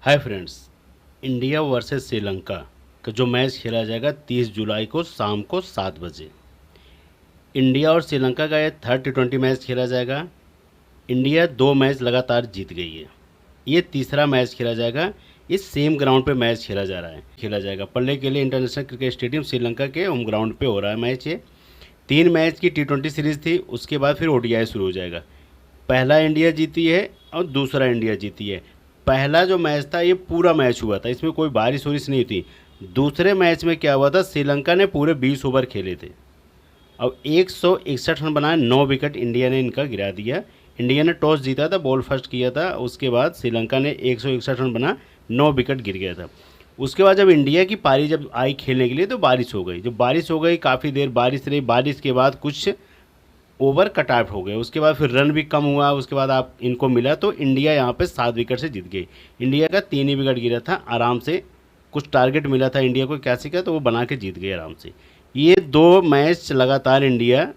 Hi friends, India versus Sri Lanka का जो match खेला जाएगा 30 जुलाई को शाम को 7 बजे। इंडिया और श्रीलंका का ये थर्ड T20 मैच खेला जाएगा। इंडिया 2 मैच लगातार जीत गई है। ये तीसरा मैच खेला जाएगा। इस सेम ग्राउंड पे मैच खेला जाएगा पल्ले के लिए इंटरनेशनल क्रिकेट स्टेडियम श्रीलंका के होम ग्राउंड पे हो रहा है मैच। ये 3 मैच की T20 सीरीज़ थी, उसके बाद फिर ODI शुरू हो जाएगा। पहला इंडिया जीती है और दूसरा इंडिया जीती है। पहला जो मैच था ये पूरा मैच हुआ था, इसमें कोई बारिश वारिश नहीं थी। दूसरे मैच में क्या हुआ था, श्रीलंका ने पूरे 20 ओवर खेले थे। अब 161 रन बनाए, 9 विकेट इंडिया ने इनका गिरा दिया। इंडिया ने टॉस जीता था, बॉल फर्स्ट किया था, उसके बाद श्रीलंका ने 161 रन बना, 9 विकेट गिर गया था। उसके बाद जब इंडिया की पारी जब आई खेलने के लिए तो बारिश हो गई। जब बारिश हो गई, काफ़ी देर बारिश रही, बारिश के बाद कुछ ओवर कट आउट हो गए, उसके बाद फिर रन भी कम हुआ, उसके बाद आप इनको मिला तो इंडिया यहाँ पे 7 विकेट से जीत गई। इंडिया का 3 ही विकेट गिरा था आराम से, कुछ टारगेट मिला था इंडिया को 81 का, तो वो बना के जीत गए आराम से। ये 2 मैच लगातार इंडिया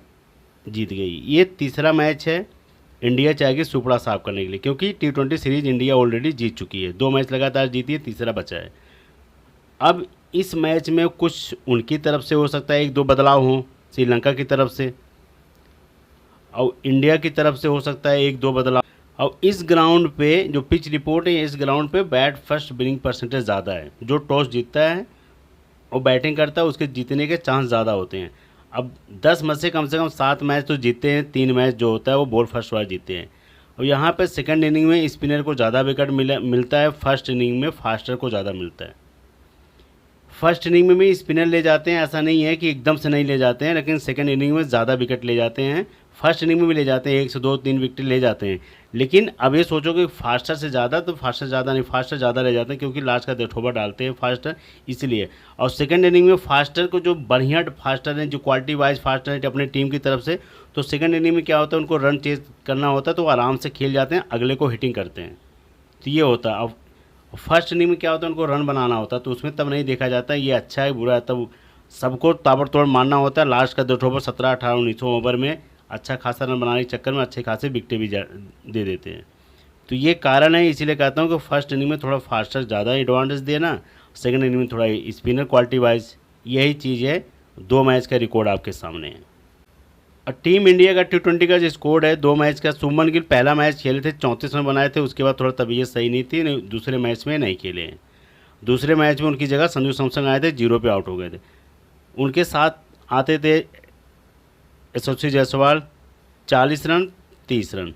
जीत गई। ये तीसरा मैच है इंडिया चाहेगी सुपड़ा साफ करने के लिए, क्योंकि T20 सीरीज इंडिया ऑलरेडी जीत चुकी है। 2 मैच लगातार जीती है, तीसरा बचा है। अब इस मैच में कुछ उनकी तरफ से हो सकता है, 1-2 बदलाव हों श्रीलंका की तरफ से, और इंडिया की तरफ से हो सकता है 1-2 बदलाव। और इस ग्राउंड पे जो पिच रिपोर्ट है, इस ग्राउंड पे बैट फर्स्ट विनिंग परसेंटेज ज़्यादा है। जो टॉस जीतता है और बैटिंग करता है उसके जीतने के चांस ज़्यादा होते हैं। अब 10 में से कम 7 मैच तो जीतते हैं, 3 मैच जो होता है वो बॉल फर्स्ट वाले जीतते हैं। और यहाँ पे सेकंड इनिंग में स्पिनर को ज़्यादा विकेट मिलता है, फर्स्ट इनिंग में फास्टर को ज़्यादा मिलता है। फर्स्ट इनिंग में भी स्पिनर ले जाते हैं, ऐसा नहीं है कि एकदम से नहीं ले जाते हैं, लेकिन सेकंड इनिंग में ज़्यादा विकेट ले जाते हैं। फर्स्ट इनिंग में भी ले जाते हैं, 1 से 2-3 विकेट ले जाते हैं। लेकिन अब ये सोचो कि फास्टर से ज़्यादा, तो फास्टर ज़्यादा नहीं, फास्टर ज़्यादा ले जाते हैं, क्योंकि लास्ट का डेथ ओवर डालते हैं फास्टर इसलिए। और सेकंड इनिंग में फास्टर को जो बढ़िया फास्टर हैं, जो क्वालिटी वाइज फास्टर हैं अपने टीम की तरफ से, तो सेकंड इनिंग में क्या होता है, उनको रन चेज करना होता है, तो वो आराम से खेल जाते हैं, अगले को हिटिंग करते हैं। तो ये होता है। अब फर्स्ट इनिंग में क्या होता है, उनको रन बनाना होता है, तो उसमें तब नहीं देखा जाता है ये अच्छा है बुरा है, तब सबको ताबड़तोड़ मारना होता है। लास्ट का 2 ओवर 17, 18, 19 ओवर में अच्छा खासा रन बनाने के चक्कर में अच्छे खासे विकेटें भी दे देते हैं। तो ये कारण है, इसीलिए कहता हूँ कि फर्स्ट इनिंग में थोड़ा फास्टर ज़्यादा एडवांटेज देना, सेकंड इनिंग में थोड़ा स्पिनर क्वालिटी वाइज, यही चीज़ है। 2 मैच का रिकॉर्ड आपके सामने है। और टीम इंडिया का T20 का जो स्कोर है 2 मैच का, शुभमन गिल पहला मैच खेले थे, 34 रन बनाए थे, उसके बाद थोड़ा तबीयत सही नहीं थी, दूसरे मैच में नहीं खेले हैं। दूसरे मैच में उनकी जगह संजू सैमसन आए थे, 0 पे आउट हो गए थे। उनके साथ आते थे यशस्वी जायसवाल, 40 रन 30 रन।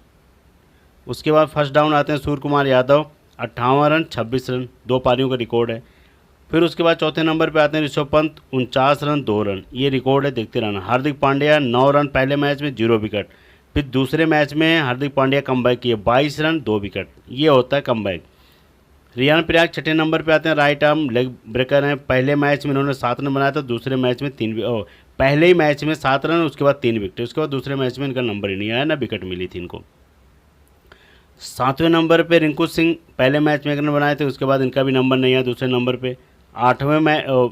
उसके बाद फर्स्ट डाउन आते हैं सूर्य कुमार यादव, 58 रन 26 रन, 2 पारियों का रिकॉर्ड है। फिर उसके बाद चौथे नंबर पे आते हैं ऋषभ पंत, 49 रन 2 रन, ये रिकॉर्ड है, देखते रहना। हार्दिक पांड्या 9 रन पहले मैच में, 0 विकेट। फिर दूसरे मैच में हार्दिक पांड्या कमबैक किए, 22 रन 2 विकेट, ये होता है कमबैक। रियान पराग छठे नंबर पे आते हैं, राइट आर्म लेग ब्रेकर हैं। पहले मैच में इन्होंने 7 रन बनाया था, दूसरे मैच में पहले ही मैच में 7 रन, उसके बाद 3 विकेट, उसके बाद दूसरे मैच में इनका नंबर ही नहीं आया, ना विकेट मिली थी इनको। 7वें नंबर पे रिंकू सिंह, पहले मैच में 1 रन बनाए थे, उसके बाद इनका भी नंबर नहीं आया दूसरे नंबर पे। 8वें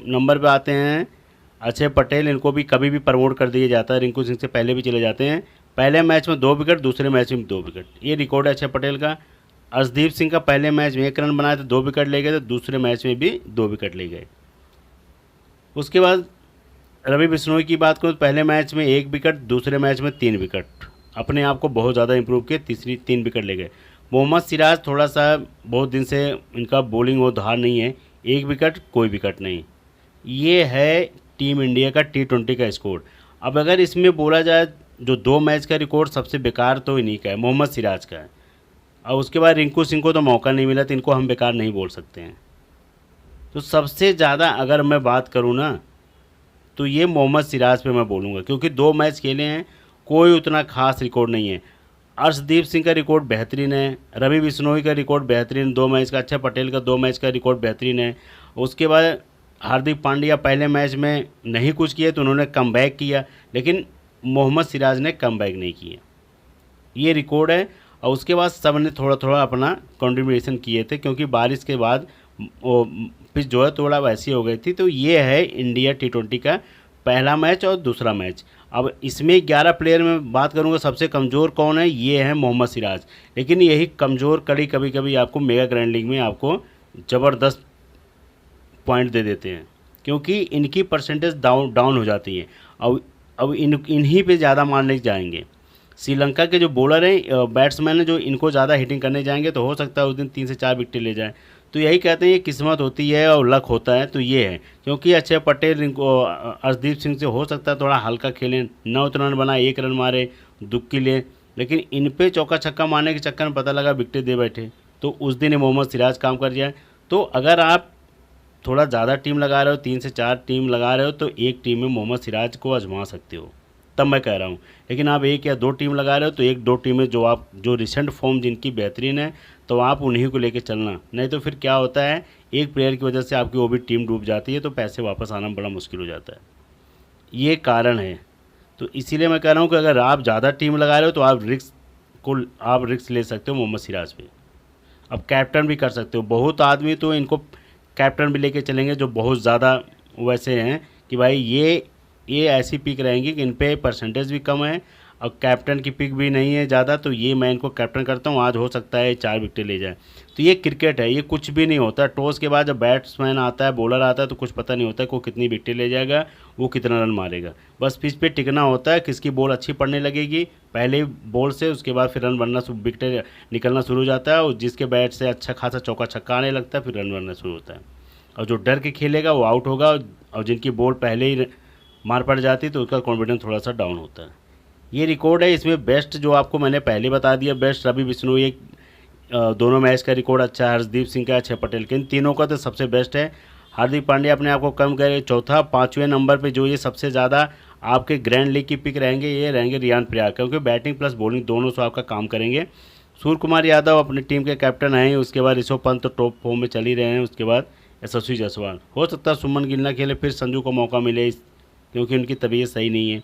नंबर पे आते हैं अक्षय पटेल, इनको भी कभी भी प्रमोट कर दिया जाता है, रिंकू सिंह से पहले भी चले जाते हैं। पहले मैच में 2 विकेट, दूसरे मैच में 2 विकेट, ये रिकॉर्ड है अक्षय पटेल का। अर्शदीप सिंह का पहले मैच में 1 रन बनाए थे, 2 विकेट ले गए थे, दूसरे मैच में भी 2 विकेट ले गए। उसके बाद रवि बिश्नोई की बात करूँ तो पहले मैच में 1 विकेट, दूसरे मैच में 3 विकेट, अपने आप को बहुत ज़्यादा इंप्रूव किए, 3 विकेट ले गए। मोहम्मद सिराज थोड़ा सा बहुत दिन से इनका बॉलिंग वो धार नहीं है, 1 विकेट कोई विकेट नहीं। ये है टीम इंडिया का T20 का स्कोर। अब अगर इसमें बोला जाए जो 2 मैच का रिकॉर्ड सबसे बेकार तो इन्हीं का है, मोहम्मद सिराज का है। और उसके बाद रिंकू सिंह को तो मौका नहीं मिला, तो इनको हम बेकार नहीं बोल सकते हैं। तो सबसे ज़्यादा अगर मैं बात करूँ ना, तो ये मोहम्मद सिराज पे मैं बोलूँगा, क्योंकि 2 मैच खेले हैं, कोई उतना खास रिकॉर्ड नहीं है। अर्शदीप सिंह का रिकॉर्ड बेहतरीन है, रवि बिश्नोई का रिकॉर्ड बेहतरीन 2 मैच का, अक्षय पटेल का 2 मैच का रिकॉर्ड बेहतरीन है। उसके बाद हार्दिक पांड्या पहले मैच में नहीं कुछ किए तो उन्होंने कमबैक किया, लेकिन मोहम्मद सिराज ने कमबैक नहीं किया, ये रिकॉर्ड है। और उसके बाद सब ने थोड़ा थोड़ा अपना कंट्रीब्यूशन किए थे, क्योंकि बारिश के बाद वो पिच जो है थोड़ा वैसी हो गई थी। तो ये है इंडिया T20 का पहला मैच और दूसरा मैच। अब इसमें 11 प्लेयर में बात करूंगा, सबसे कमज़ोर कौन है, ये है मोहम्मद सिराज। लेकिन यही कमज़ोर कड़ी कभी कभी आपको मेगा ग्रैंड लीग में आपको ज़बरदस्त पॉइंट दे देते हैं, क्योंकि इनकी परसेंटेज डाउन हो जाती है। अब इन्हीं पे ज़्यादा मारने जाएंगे। श्रीलंका के जो बॉलर हैं, बैट्समैन हैं, जो इनको ज़्यादा हिटिंग करने जाएंगे तो हो सकता है उस दिन 3 से 4 विकेट ले जाएं। तो यही कहते हैं ये किस्मत होती है और लक होता है, तो ये है। क्योंकि अक्षय पटेल इनको अर्शदीप सिंह से हो सकता है थोड़ा हल्का खेलें, 9 रन बनाए, 1 रन मारे, दुक्की ले, लेकिन इन पे चौका छक्का मारने के चक्कर में पता लगा विकेट दे बैठे, तो उस दिन मोहम्मद सिराज काम कर जाए। तो अगर आप थोड़ा ज़्यादा टीम लगा रहे हो, 3 से 4 टीम लगा रहे हो, तो एक टीम में मोहम्मद सिराज को आजमा सकते हो, तब मैं कह रहा हूँ। लेकिन आप 1 या 2 टीम लगा रहे हो तो 1-2 टीमें जो रिसेंट फॉर्म जिनकी बेहतरीन है, तो आप उन्हीं को लेके चलना। नहीं तो फिर क्या होता है, एक प्लेयर की वजह से आपकी वो भी टीम डूब जाती है, तो पैसे वापस आना बड़ा मुश्किल हो जाता है। ये कारण है। तो इसीलिए मैं कह रहा हूँ कि अगर आप ज़्यादा टीम लगा रहे हो तो आप रिस्क ले सकते हो मोहम्मद सिराज पे। अब कैप्टन भी कर सकते हो। बहुत आदमी तो इनको कैप्टन भी लेके चलेंगे जो बहुत ज़्यादा वैसे हैं कि भाई ये ऐसी पिक रहेंगी कि इन पे परसेंटेज भी कम है और कैप्टन की पिक भी नहीं है ज़्यादा, तो ये मैं इनको कैप्टन करता हूँ, आज हो सकता है 4 विकेट ले जाए। तो ये क्रिकेट है, ये कुछ भी नहीं होता। टॉस के बाद जब बैट्समैन आता है, बॉलर आता है, तो कुछ पता नहीं होता है को कितनी विकेट ले जाएगा, वो कितना रन मारेगा। बस पिच पे टिकना होता है, किसकी बॉल अच्छी पड़ने लगेगी पहले बॉल से, उसके बाद फिर रन बनना, विकेट निकलना शुरू हो जाता है, और जिसके बैट से अच्छा खासा चौका छक्का आने लगता है, फिर रन बनना शुरू होता है। और जो डर के खेलेगा वो आउट होगा, और जिनकी बॉल पहले ही मार पड़ जाती है तो उसका कॉन्फिडेंस थोड़ा सा डाउन होता है। ये रिकॉर्ड है। इसमें बेस्ट जो आपको मैंने पहले बता दिया, बेस्ट रवि बिश्नोई, एक दोनों मैच का रिकॉर्ड अच्छा है, हर्षदीप सिंह का, अक्षय पटेल के, इन तीनों का तो सबसे बेस्ट है। हार्दिक पांड्या अपने आप को कम करे चौथा, 5वें नंबर पे जो ये सबसे ज़्यादा आपके ग्रैंड लीग की पिक रहेंगे, ये रहेंगे रियान पराग, क्योंकि बैटिंग प्लस बॉलिंग दोनों से आपका काम करेंगे। सूर्य कुमार यादव अपनी टीम के कैप्टन हैं, उसके बाद ऋषभ पंत तो टॉप फॉर्म में चल ही रहे हैं, उसके बाद यशस्वी जायसवाल। हो सकता है सुमन गिल ना खेले, फिर संजू को मौका मिले, क्योंकि उनकी तबीयत सही नहीं है।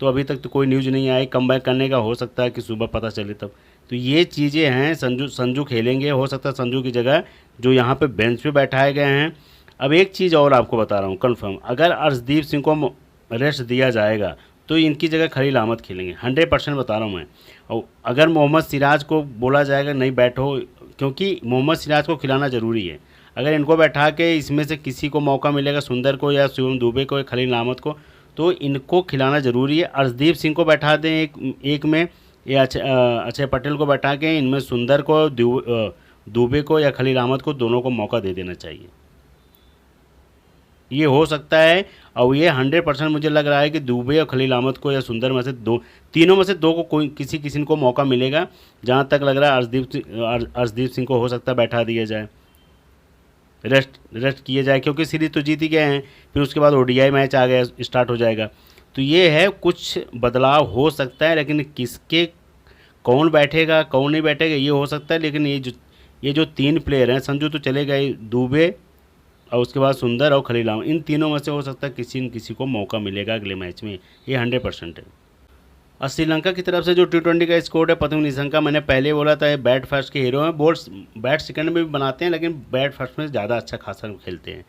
तो अभी तक तो कोई न्यूज़ नहीं आई कमबैक करने का, हो सकता है कि सुबह पता चले तब। तो ये चीज़ें हैं। संजू खेलेंगे, हो सकता है संजू की जगह जो यहाँ पे बेंच पे बैठाए गए हैं। अब एक चीज़ और आपको बता रहा हूँ कन्फर्म, अगर अर्शदीप सिंह को रेस्ट दिया जाएगा तो इनकी जगह खलील अहमद खेलेंगे, 100% बता रहा हूँ मैं। और अगर मोहम्मद सिराज को बोला जाएगा नहीं बैठो, क्योंकि मोहम्मद सिराज को खिलाना ज़रूरी है, अगर इनको बैठा के इसमें से किसी को मौका मिलेगा, सुंदर को या शिवम दुबे को या खलील अहमद को, तो इनको खिलाना ज़रूरी है। अर्शदीप सिंह को बैठा दें एक में, या अक्षय पटेल को बैठा के इनमें सुंदर को, दुबे को या खलील अहमद को, दोनों को मौका दे देना चाहिए। ये हो सकता है, और ये 100% मुझे लग रहा है कि दुबे और खलील अहमद को या सुंदर में से तीनों में से 2 को कोई किसी को मौका मिलेगा। जहाँ तक लग रहा है अर्शदीप सिंह को हो सकता है बैठा दिया जाए, रेस्ट किए जाए, क्योंकि सीरीज तो जीत ही गए हैं, फिर उसके बाद ओडीआई मैच आ गया, स्टार्ट हो जाएगा। तो ये है, कुछ बदलाव हो सकता है, लेकिन किसके कौन बैठेगा कौन नहीं बैठेगा ये हो सकता है। लेकिन ये जो 3 प्लेयर हैं, संजू तो चले गए, दुबे और उसके बाद सुंदर और खलील अहमद, इन तीनों में से हो सकता है किसी न किसी को मौका मिलेगा अगले मैच में, ये 100% है। और श्रीलंका की तरफ से जो T20 का स्कोर है, पतंग निशंका, मैंने पहले बोला था बैट फर्स्ट के हीरो हैं। बैट सेकंड में भी बनाते हैं, लेकिन बैट फर्स्ट में ज़्यादा अच्छा खासा खेलते हैं।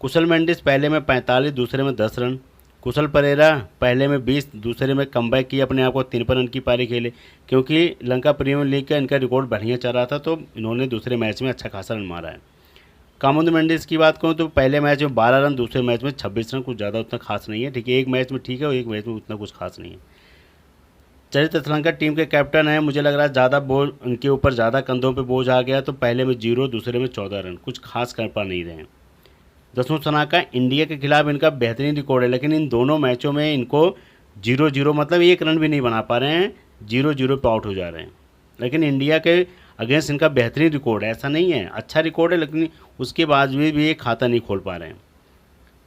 कुशल मेंडिस पहले में 45, दूसरे में 10 रन। कुशल परेरा पहले में 20, दूसरे में कमबैक किया, अपने आप को 53 रन की पारी खेले, क्योंकि लंका प्रीमियर लीग का इनका रिकॉर्ड बढ़िया चल रहा था, तो इन्होंने दूसरे मैच में अच्छा खासा रन मारा है। कामुंद मेंडिस की बात करूँ तो पहले मैच में 12 रन, दूसरे मैच में 26 रन, कुछ ज़्यादा उतना खास नहीं है। ठीक है, एक मैच में ठीक है और एक मैच में उतना कुछ खास नहीं है। चरित श्रीलंका टीम के कैप्टन हैं, मुझे लग रहा है ज़्यादा बोझ उनके ऊपर, ज़्यादा कंधों पे बोझ आ गया, तो पहले में 0, दूसरे में 14 रन, कुछ खास कर पा नहीं रहे हैं। दसवें सनाका इंडिया के खिलाफ इनका बेहतरीन रिकॉर्ड है, लेकिन इन दोनों मैचों में इनको 0-0 मतलब 1 रन भी नहीं बना पा रहे हैं, 0-0 पे आउट हो जा रहे हैं। लेकिन इंडिया के अगेंस्ट इनका बेहतरीन रिकॉर्ड है, ऐसा नहीं है, अच्छा रिकॉर्ड है, लेकिन उसके बाद भी ये खाता नहीं खोल पा रहे हैं।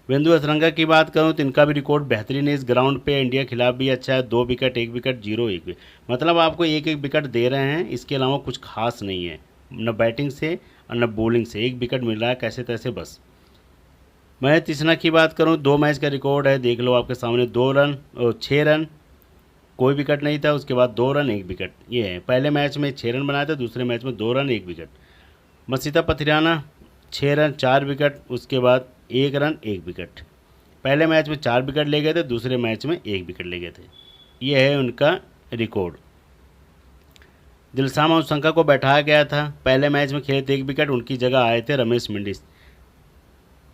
वेंदु असरंगा की बात करूं तो इनका भी रिकॉर्ड बेहतरीन है, इस ग्राउंड पे इंडिया के खिलाफ भी अच्छा है, 2 विकेट, 1 विकेट, 0, 1 विकेट, मतलब आपको एक विकेट दे रहे हैं, इसके अलावा कुछ खास नहीं है, न बैटिंग से और न बॉलिंग से, 1 विकेट मिल रहा है कैसे तैसे बस। महेश तीक्ष्णा की बात करूं, 2 मैच का रिकॉर्ड है, देख लो आपके सामने, 2 रन और 6 रन, कोई विकेट नहीं था, उसके बाद 2 रन 1 विकेट, ये है। पहले मैच में 6 रन बनाया था, दूसरे मैच में 2 run 1 wicket. Masita Pathirana 6 run 4 wicket, उसके बाद 1 रन 1 विकेट। पहले मैच में 4 विकेट ले गए थे, दूसरे मैच में 1 विकेट ले गए थे, ये है उनका रिकॉर्ड। दिलशान माउसंका को बैठाया गया था, पहले मैच में खेले थे 1 विकेट, उनकी जगह आए थे रमेश मिंडिस।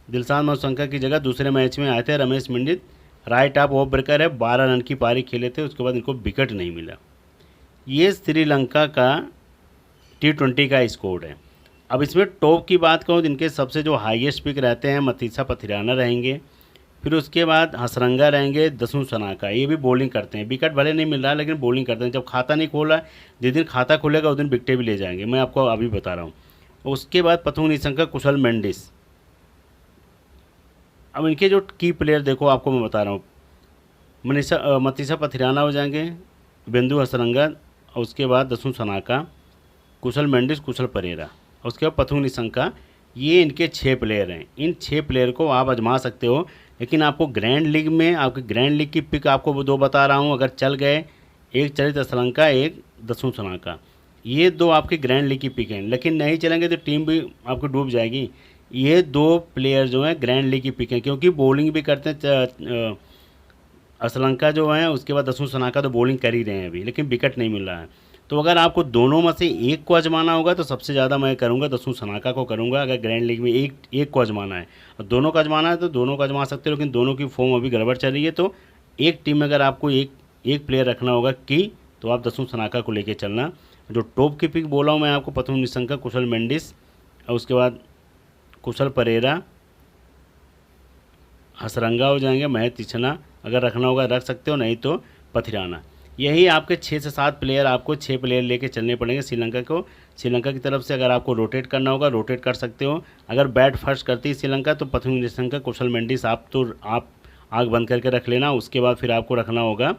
दिलशान माउसंका की जगह दूसरे मैच में आए थे Ramesh Mendis. Right off off breaker है, 12 रन की पारी खेले थे, उसके बाद इनको विकेट नहीं मिला। ये श्रीलंका का T20 का स्कोर है। अब इसमें टॉप की बात करूँ, इनके सबसे जो हाईएस्ट पिक रहते हैं मतीसा पथिराना रहेंगे, फिर उसके बाद हसरंगा रहेंगे, दसू सनाका, ये भी बॉलिंग करते हैं। विकेट भले नहीं मिल रहा है लेकिन बॉलिंग करते हैं। जब खाता नहीं खोला, जिस दिन खाता खुलेगा उस दिन विकेटें भी ले जाएंगे, मैं आपको अभी बता रहा हूँ। उसके बाद पथुंग निशंका, कुशल मेंडिस। अब इनके जो की प्लेयर देखो, आपको मैं बता रहा हूँ। मतीसा पथिराना हो जाएंगे, बिंदु हसरंगा, और उसके बाद दसू सनाका, कुशल मेंडिस, कुशल परेरा, और उसके बाद पथुंग निशंका। ये इनके 6 प्लेयर हैं। इन 6 प्लेयर को आप आजमा सकते हो, लेकिन आपको ग्रैंड लीग में, आपकी ग्रैंड लीग की पिक आपको 2 बता रहा हूँ। अगर चल गए, एक चरित असलंका, एक दसू सनाका, ये 2 आपकी ग्रैंड लीग की पिक हैं। लेकिन नहीं चलेंगे तो टीम भी आपकी डूब जाएगी। ये 2 प्लेयर जो हैं ग्रैंड लीग की पिक हैं, क्योंकि बॉलिंग भी करते हैं। असलंका जो है, उसके बाद दसू सनाका तो बॉलिंग कर ही रहे हैं अभी, लेकिन विकेट नहीं मिल रहा है। तो अगर आपको दोनों में से एक को आजमाना होगा तो सबसे ज़्यादा मैं करूँगा दसू सनाका को करूँगा। अगर ग्रैंड लीग में एक को आजमाना है और दोनों को आजमाना है तो दोनों को आजमा सकते हो, लेकिन दोनों की फॉर्म अभी गड़बड़ चल रही है। तो एक टीम में अगर आपको एक प्लेयर रखना होगा तो आप दसू सनाका को लेके चलना। जो टॉप की पिक बोला हूँ मैं आपको, पथुंग निशंका, कुशल मेंडिस, और उसके बाद कुशल परेरा, हसरंगा हो जाएंगे, महेश तीक्ष्णा। अगर रखना होगा रख सकते हो, नहीं तो पथिराना। यही आपके 6 से 7 प्लेयर, आपको 6 प्लेयर लेके चलने पड़ेंगे श्रीलंका को। श्रीलंका की तरफ से अगर आपको रोटेट करना होगा रोटेट कर सकते हो। अगर बैट फर्स्ट करती है श्रीलंका तो पथुंग निशंका, कुशल मेंडिस आप आँख बंद करके रख लेना। उसके बाद फिर आपको रखना होगा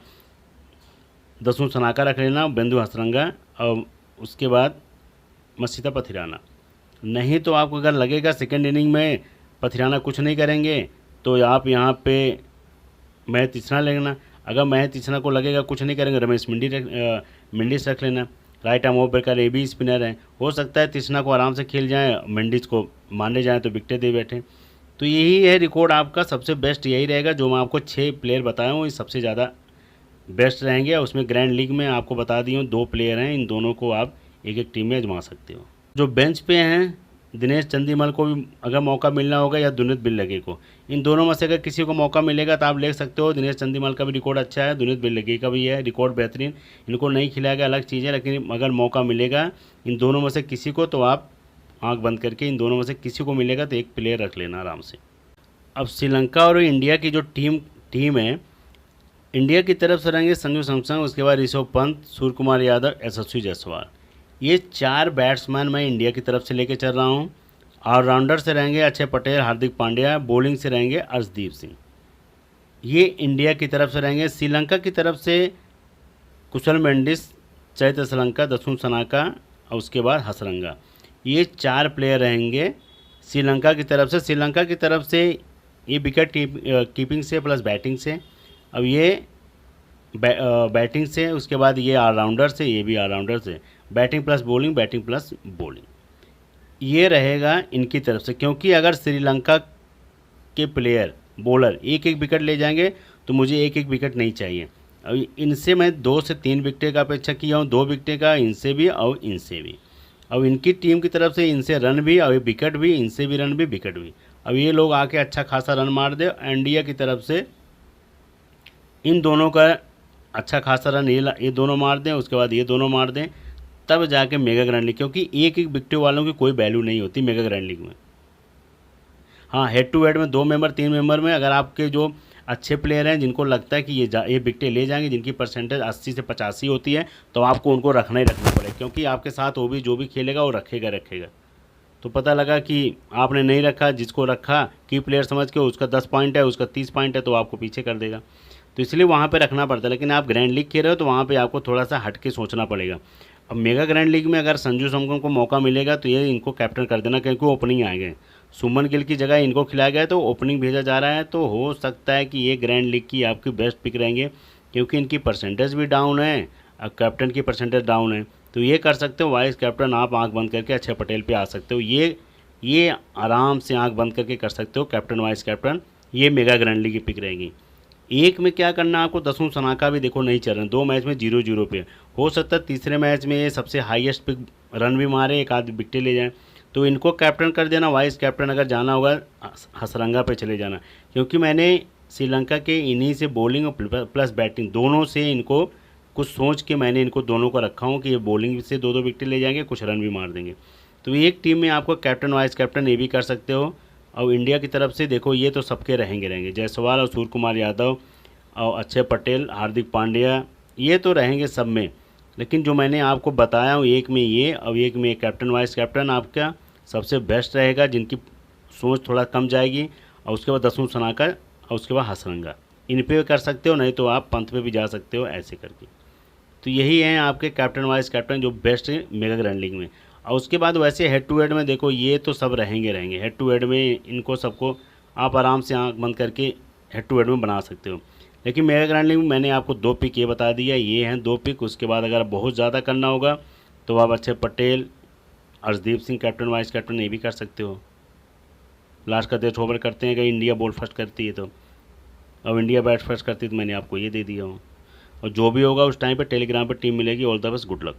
दसू सनाका रख लेना, बिंदु हसरंगा, और उसके बाद मसीता पथिराना। नहीं तो आपको अगर लगेगा सेकेंड इनिंग में पथिराना कुछ नहीं करेंगे तो आप यहाँ पे महेश तीक्ष्णा लेना। अगर महेश तीक्ष्णा को लगेगा कुछ नहीं करेंगे, रमेश मिंडिस रख लेना। राइट आर्म ऑफ ब्रेकर, ये भी स्पिनर है, हो सकता है तीक्ष्णा को आराम से खेल जाए, मिंडिस को मारने जाए तो विकेटें दे बैठे। तो यही है रिकॉर्ड आपका, सबसे बेस्ट यही रहेगा। जो मैं आपको 6 प्लेयर बताया हूँ ये सबसे ज़्यादा बेस्ट रहेंगे। उसमें ग्रैंड लीग में आपको बता दी हूँ 2 प्लेयर हैं, इन दोनों को आप एक टीम में आजमा सकते हो। जो बेंच पे हैं, दिनेश चंदीमल को भी अगर मौका मिलना होगा या दुनित बिल्लगे को, इन दोनों में से अगर किसी को मौका मिलेगा तो आप ले सकते हो। दिनेश चंदीमल का भी रिकॉर्ड अच्छा है, दुनित बिल्लगे का भी है रिकॉर्ड बेहतरीन। इनको नहीं खिलाया गया अलग चीज़ है, लेकिन अगर मौका मिलेगा इन दोनों में से किसी को तो आप आँख बंद करके इन दोनों में से किसी को मिलेगा तो एक प्लेयर रख लेना आराम से। अब श्रीलंका और इंडिया की जो टीम है, इंडिया की तरफ से रहेंगे संजू सैमसन, उसके बाद ऋषभ पंत, सूर्य कुमार यादव, यशस्वी जायसवाल। ये 4 बैट्समैन मैं इंडिया की तरफ से लेके चल रहा हूँ। ऑलराउंडर से रहेंगे अक्षय पटेल, हार्दिक पांड्या, बॉलिंग से रहेंगे अर्शदीप सिंह। ये इंडिया की तरफ से रहेंगे। श्रीलंका की तरफ से कुशल मेंडिस, चैत श्रीलंका, दसू सनाका, और उसके बाद हसरंगा। ये 4 प्लेयर रहेंगे श्रीलंका की तरफ से। श्रीलंका की तरफ से ये विकेट कीपिंग से प्लस बैटिंग से। अब ये बैटिंग से, उसके बाद ये ऑलराउंडर से, ये भी ऑलराउंडर से, batting plus bowling, batting plus bowling, ये रहेगा इनकी तरफ से। क्योंकि अगर श्रीलंका के प्लेयर बॉलर एक विकेट ले जाएंगे तो मुझे एक विकेट नहीं चाहिए। अब इनसे मैं 2 से 3 विकेट का अपेक्षा किया हूँ, 2 विकेट का इनसे भी और इनसे भी। अब इनकी टीम की तरफ से इनसे रन भी और विकेट भी, इनसे भी रन भी विकेट भी। अब ये लोग आके अच्छा खासा रन मार दे। इंडिया की तरफ से इन दोनों का अच्छा खासा रन ये दोनों मार दें, उसके बाद ये दोनों मार दें, तब जाके मेगा ग्रैंड लीग, क्योंकि एक विकेट वालों की कोई वैल्यू नहीं होती मेगा ग्रैंड लीग में। हाँ, हेड टू हेड में 2 मेंबर 3 मेंबर में अगर आपके जो अच्छे प्लेयर हैं जिनको लगता है कि ये विकेटें ले जाएंगे, जिनकी परसेंटेज 80 से 85 होती है, तो आपको उनको रखना ही रखना पड़ेगा। क्योंकि आपके साथ वो भी जो भी खेलेगा वो रखेगा। तो पता लगा कि आपने नहीं रखा, जिसको रखा की प्लेयर समझ के, उसका 10 पॉइंट है, उसका 30 पॉइंट है, तो आपको पीछे कर देगा। तो इसलिए वहाँ पे रखना पड़ता है। लेकिन आप ग्रैंड लीग खेल रहे हो तो वहाँ पे आपको थोड़ा सा हट के सोचना पड़ेगा। अब मेगा ग्रैंड लीग में अगर संजू सैमसन को मौका मिलेगा तो ये इनको कैप्टन कर देना, क्योंकि ओपनिंग आएंगे। सुमन गिल की जगह इनको खिलाया गया तो ओपनिंग भेजा जा रहा है, तो हो सकता है कि ये ग्रैंड लीग की आपकी बेस्ट पिक रहेंगे, क्योंकि इनकी परसेंटेज भी डाउन है और कैप्टन की परसेंटेज डाउन है। तो ये कर सकते हो, वाइस कैप्टन आप आंख बंद करके अक्षय पटेल पे आ सकते हो। ये आराम से आंख बंद करके कर सकते हो, कैप्टन वाइस कैप्टन। ये मेगा ग्रैंड लीग की पिक रहेगी। एक में क्या करना है आपको, दसवें सनाका भी देखो नहीं चल रहे, 2 मैच में 0-0 पे। हो सकता है तीसरे मैच में ये सबसे हाईएस्ट पे रन भी मारे, एक आध विकेटें ले जाएं, तो इनको कैप्टन कर देना। वाइस कैप्टन अगर जाना होगा हसरंगा पे चले जाना, क्योंकि मैंने श्रीलंका के इन्हीं से बॉलिंग और प्लस बैटिंग दोनों से इनको कुछ सोच के मैंने इनको दोनों को रखा हूँ कि ये बॉलिंग से 2-2 विकेट ले जाएंगे, कुछ रन भी मार देंगे। तो एक टीम में आपको कैप्टन वाइस कैप्टन ये भी कर सकते हो। और इंडिया की तरफ से देखो ये तो सबके रहेंगे, जायसवाल और सूर्य कुमार यादव और अक्षय पटेल, हार्दिक पांड्या, ये तो रहेंगे सब में। लेकिन जो मैंने आपको बताया हूँ, एक में ये और एक में कैप्टन वाइस कैप्टन आपका सबसे बेस्ट रहेगा, जिनकी सोच थोड़ा कम जाएगी। और उसके बाद दसवें सनाका और उसके बाद हसरंगा, इन पे कर सकते हो, नहीं तो आप पंत पे भी जा सकते हो ऐसे करके। तो यही हैं आपके कैप्टन वाइस कैप्टन जो बेस्ट है मेगा ग्रैंड लीग में। और उसके बाद वैसे हेड टू हेड में देखो ये तो सब रहेंगे। हेड टू हेड में इनको सबको आप आराम से आँख बंद करके हेड टू हेड में बना सकते हो। लेकिन मेगा ग्रैंड लीग में मैंने आपको 2 पिक ये बता दिया, ये हैं 2 पिक। उसके बाद अगर बहुत ज़्यादा करना होगा तो आप Akshay Patel, Arshdeep Singh captain vice captain ये भी कर सकते हो। लास्ट का 10 ओवर करते हैं, अगर इंडिया बॉल फर्स्ट करती है तो। अब इंडिया बैट फर्स्ट करती है तो मैंने आपको ये दे दिया हूँ। और जो भी होगा उस टाइम पे टेलीग्राम पर टीम मिलेगी। All the best, good luck.